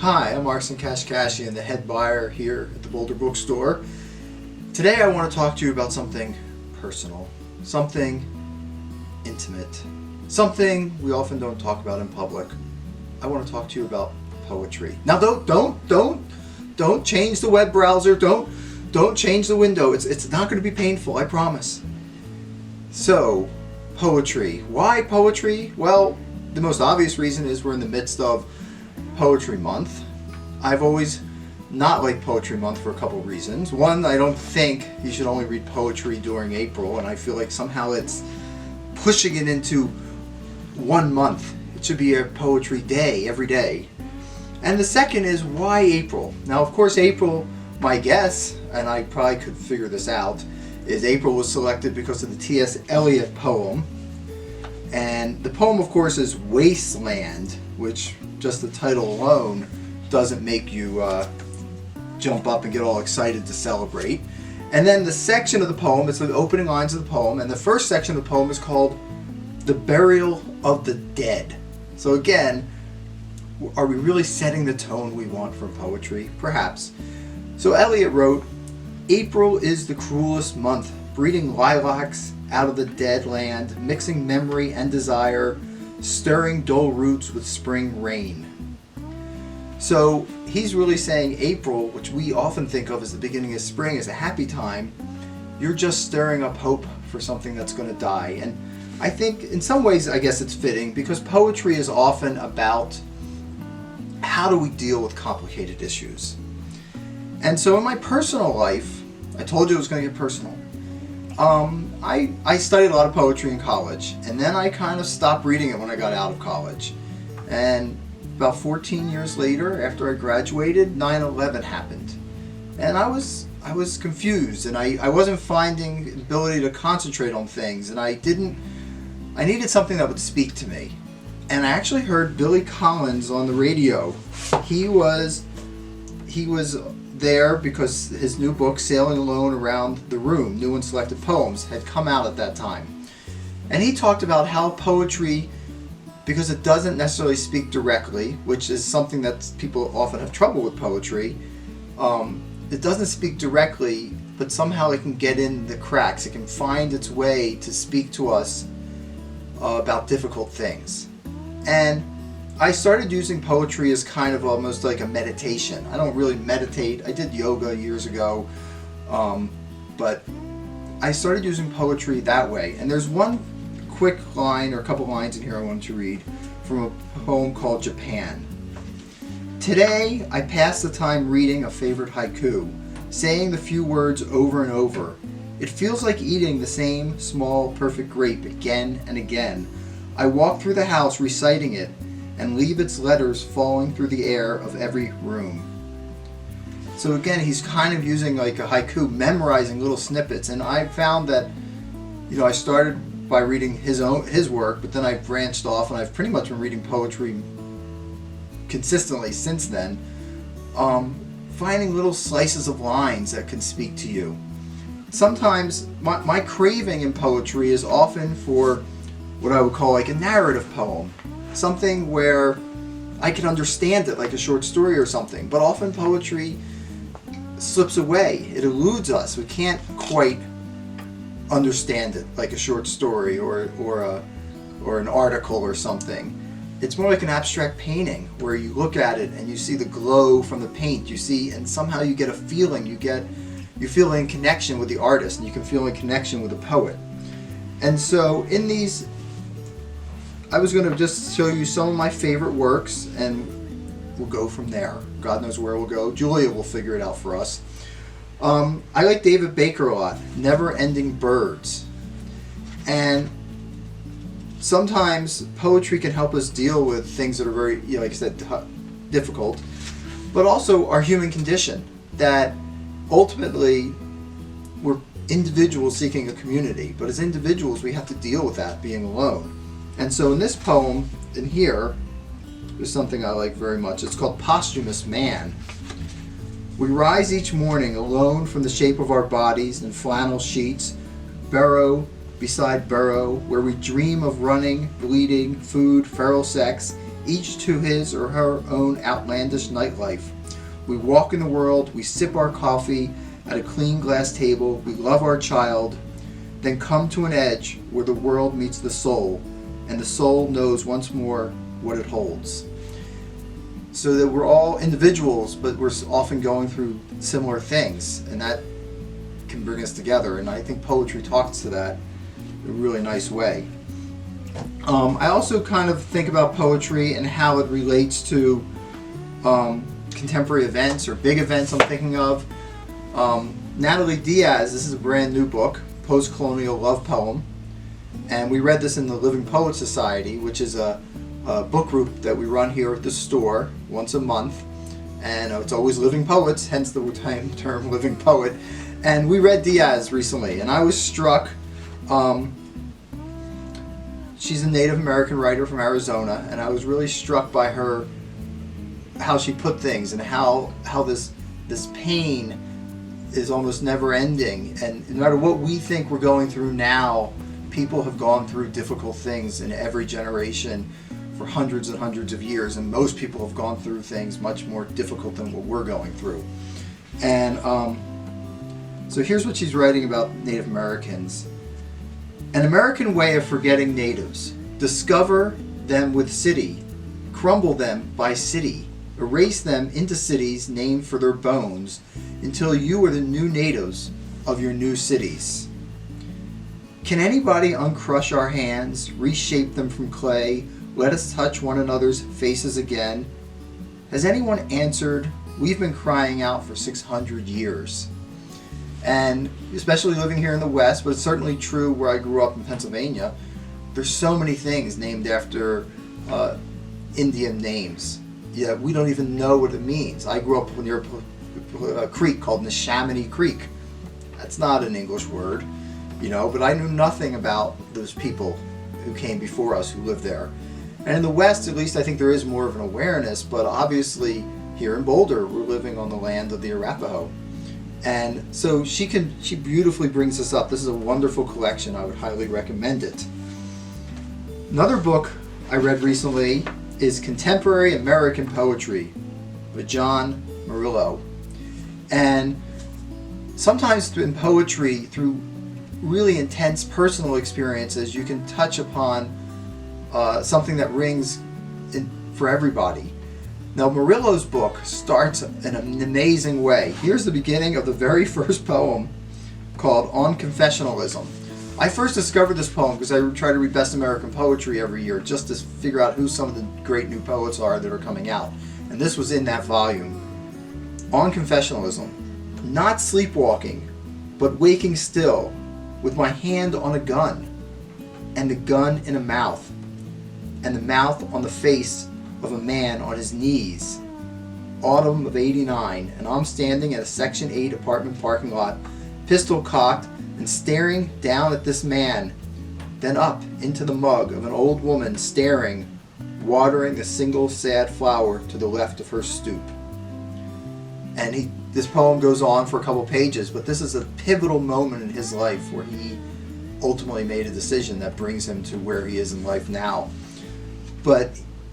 Hi, I'm Arsen the head buyer here at the Boulder Bookstore. Today I want to talk to you about something personal, something intimate, something we often don't talk about in public. I want to talk to you about poetry. Now don't change the web browser, don't change the window. It's not going to be painful, I promise. So, poetry. Why poetry? Well, the most obvious reason is we're in the midst of Poetry Month. I've always not liked Poetry Month for a couple of reasons. One, I don't think you should only read poetry during April, and I feel like somehow it's pushing it into 1 month. It should be a poetry day every day. And the second is, why April? Now, of course, April, my guess, and I probably could figure this out, is April was selected because of the T.S. Eliot poem. And the poem, of course, is Wasteland, which just the title alone doesn't make you jump up and get all excited to celebrate. And then the section of the poem, it's the opening lines of the poem, and the first section of the poem is called The Burial of the Dead. So again, are we really setting the tone we want from poetry? Perhaps. So Eliot wrote, "April is the cruelest month, breeding lilacs out of the dead land, mixing memory and desire, stirring dull roots with spring rain." So he's really saying April, which we often think of as the beginning of spring, as a happy time, you're just stirring up hope for something that's going to die. And I think in some ways, I guess it's fitting, because poetry is often about how do we deal with complicated issues. And so in my personal life, I told you it was going to get personal. I studied a lot of poetry in college, and then I kind of stopped reading it when I got out of college. And about 14 years later, after I graduated, 9/11 happened. And I was confused, and I wasn't finding the ability to concentrate on things, and I needed something that would speak to me. And I actually heard Billy Collins on the radio. He was there because his new book, Sailing Alone Around the Room, New and Selected Poems, had come out at that time. And he talked about how poetry, because it doesn't necessarily speak directly, which is something that people often have trouble with poetry, it doesn't speak directly, but somehow it can get in the cracks. It can find its way to speak to us about difficult things. And I started using poetry as kind of almost like a meditation. I don't really meditate. I did yoga years ago, but I started using poetry that way. And there's one quick line, or a couple lines in here I wanted to read from a poem called Japan. "Today I pass the time reading a favorite haiku, saying the few words over and over. It feels like eating the same small perfect grape again and again. I walk through the house reciting it, and leave its letters falling through the air of every room." So again, he's kind of using like a haiku, memorizing little snippets. And I found that, I started by reading his work, but then I branched off, and I've pretty much been reading poetry consistently since then, finding little slices of lines that can speak to you. Sometimes my craving in poetry is often for what I would call like a narrative poem. Something where I can understand it, like a short story or something. But often poetry slips away. It eludes us. We can't quite understand it like a short story or an article or something. It's more like an abstract painting where you look at it and you see the glow from the paint. You see, and somehow you get a feeling. You feel in connection with the artist, and you can feel in connection with the poet. And so in these, I was going to just show you some of my favorite works, and we'll go from there. God knows where we'll go. Julia will figure it out for us. I like David Baker a lot. Never Ending Birds. And sometimes poetry can help us deal with things that are very, like I said, difficult, but also our human condition, that ultimately we're individuals seeking a community, but as individuals we have to deal with that, being alone. And so in this poem, in here, there's something I like very much. It's called Posthumous Man. "We rise each morning alone from the shape of our bodies in flannel sheets, burrow beside burrow, where we dream of running, bleeding, food, feral sex, each to his or her own outlandish nightlife. We walk in the world, we sip our coffee at a clean glass table, we love our child, then come to an edge where the world meets the soul, and the soul knows once more what it holds. So that we're all individuals, but we're often going through similar things, and that can bring us together, and I think poetry talks to that in a really nice way. I also kind of think about poetry and how it relates to contemporary events or big events I'm thinking of. Natalie Diaz, this is a brand new book, Post-Colonial Love Poem, and we read this in the Living Poet Society, which is a book group that we run here at the store once a month, and it's always living poets, hence the term living poet. And we read Diaz recently, and I was struck. She's a Native American writer from Arizona, and I was really struck by her, how she put things, and how this pain is almost never ending. And no matter what we think we're going through now, people have gone through difficult things in every generation for hundreds and hundreds of years, and most people have gone through things much more difficult than what we're going through. And so here's what she's writing about Native Americans. An American way of forgetting natives. Discover them with city. Crumble them by city. Erase them into cities named for their bones until you are the new natives of your new cities. Can anybody uncrush our hands, reshape them from clay, let us touch one another's faces again? Has anyone answered? We've been crying out for 600 years. And especially living here in the West, but it's certainly true where I grew up in Pennsylvania, there's so many things named after Indian names. Yeah, we don't even know what it means. I grew up near a creek called Neshaminy Creek. That's not an English word, but I knew nothing about those people who came before us who lived there. And in the West, at least, I think there is more of an awareness, but obviously here in Boulder, we're living on the land of the Arapaho. And so she beautifully brings this up. This is a wonderful collection. I would highly recommend it. Another book I read recently is Contemporary American Poetry by John Murillo. And sometimes in poetry, through really intense personal experiences, you can touch upon something that rings for everybody. Now, Murillo's book starts in an amazing way. Here's the beginning of the very first poem called On Confessionalism. I first discovered this poem because I try to read Best American Poetry every year just to figure out who some of the great new poets are that are coming out. And this was in that volume. On Confessionalism. Not sleepwalking, but waking still, with my hand on a gun, and the gun in a mouth, and the mouth on the face of a man on his knees. Autumn of '89, and I'm standing at a Section 8 apartment parking lot, pistol cocked and staring down at this man, then up into the mug of an old woman staring, watering a single sad flower to the left of her stoop. And this poem goes on for a couple pages, but this is a pivotal moment in his life where he ultimately made a decision that brings him to where he is in life now. But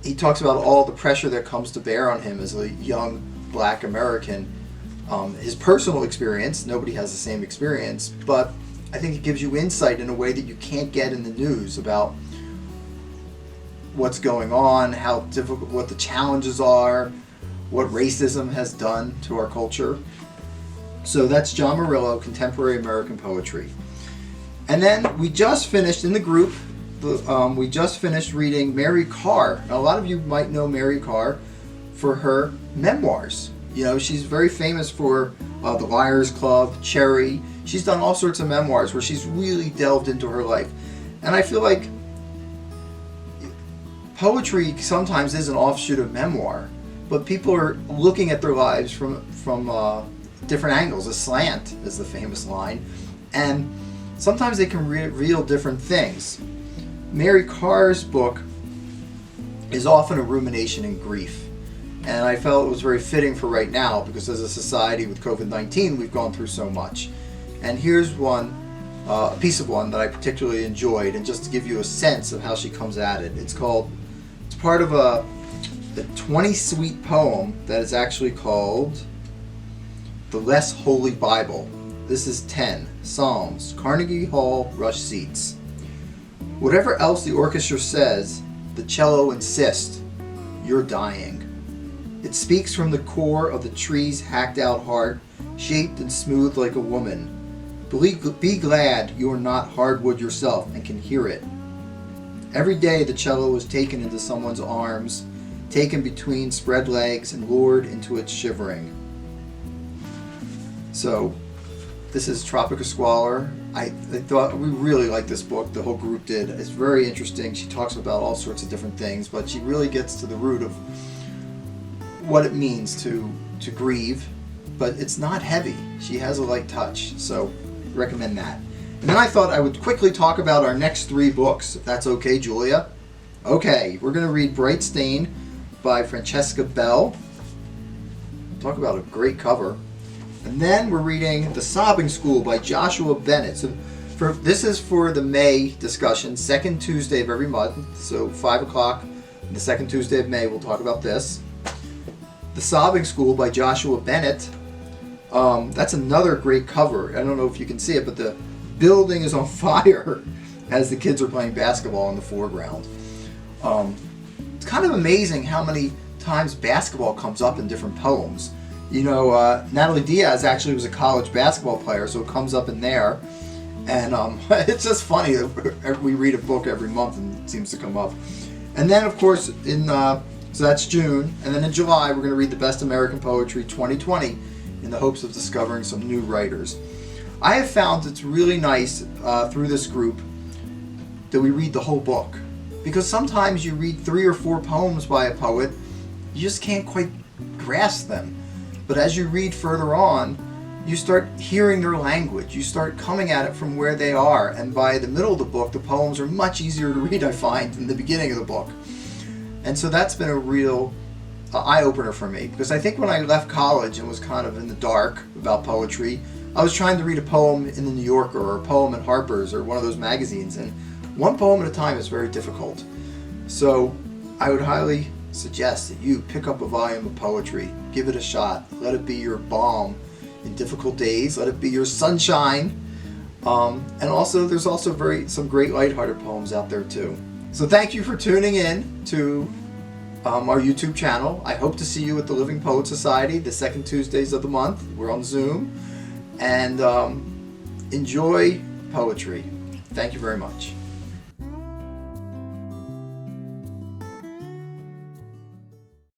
he talks about all the pressure that comes to bear on him as a young black American. His personal experience, nobody has the same experience, but I think it gives you insight in a way that you can't get in the news about what's going on, how difficult, what the challenges are, what racism has done to our culture. So that's John Murillo, Contemporary American Poetry. And then we just finished in the group, we just finished reading Mary Karr. Now, a lot of you might know Mary Karr for her memoirs. She's very famous for The Liars Club, Cherry. She's done all sorts of memoirs where she's really delved into her life. And I feel like poetry sometimes is an offshoot of memoir, but people are looking at their lives from different angles. A slant is the famous line. And sometimes they can reveal different things. Mary Karr's book is often a rumination in grief. And I felt it was very fitting for right now because as a society with COVID-19, we've gone through so much. And here's a piece of one that I particularly enjoyed, and just to give you a sense of how she comes at it. It's part of a a 20 suite poem that is actually called The Less Holy Bible. This is 10. Psalms, Carnegie Hall Rush Seats. Whatever else the orchestra says, the cello insists, you're dying. It speaks from the core of the tree's hacked out heart, shaped and smooth like a woman. Be glad you are not hardwood yourself and can hear it. Every day the cello is taken into someone's arms, taken between spread legs and lured into its shivering. So, this is Tropic of Squalor. I thought we really liked this book. The whole group did. It's very interesting. She talks about all sorts of different things, but she really gets to the root of what it means to grieve. But it's not heavy. She has a light touch, so recommend that. And then I thought I would quickly talk about our next 3 books, if that's okay, Julia. Okay, we're going to read Bright Stain by Francesca Bell. Talk about a great cover. And then we're reading The Sobbing School by Joshua Bennett. So this is for the May discussion, second Tuesday of every month. So 5 o'clock, the second Tuesday of May, we'll talk about this. The Sobbing School by Joshua Bennett. That's another great cover. I don't know if you can see it, but the building is on fire as the kids are playing basketball in the foreground. It's kind of amazing how many times basketball comes up in different poems. You know, Natalie Diaz actually was a college basketball player, so it comes up in there. And it's just funny that we read a book every month and it seems to come up. And then, of course, so that's June. And then in July, we're going to read the Best American Poetry 2020 in the hopes of discovering some new writers. I have found it's really nice through this group that we read the whole book. Because sometimes you read 3 or 4 poems by a poet, you just can't quite grasp them. But as you read further on, you start hearing their language. You start coming at it from where they are. And by the middle of the book, the poems are much easier to read, I find, than the beginning of the book. And so that's been a real eye-opener for me. Because I think when I left college and was kind of in the dark about poetry, I was trying to read a poem in the New Yorker or a poem in Harper's or one of those magazines. And one poem at a time is very difficult. So I would highly suggest that you pick up a volume of poetry, give it a shot, let it be your balm in difficult days, let it be your sunshine, and also there's also some great lighthearted poems out there too. So thank you for tuning in to our YouTube channel. I hope to see you at the Living Poet Society the second Tuesdays of the month. We're on Zoom, and enjoy poetry. Thank you very much.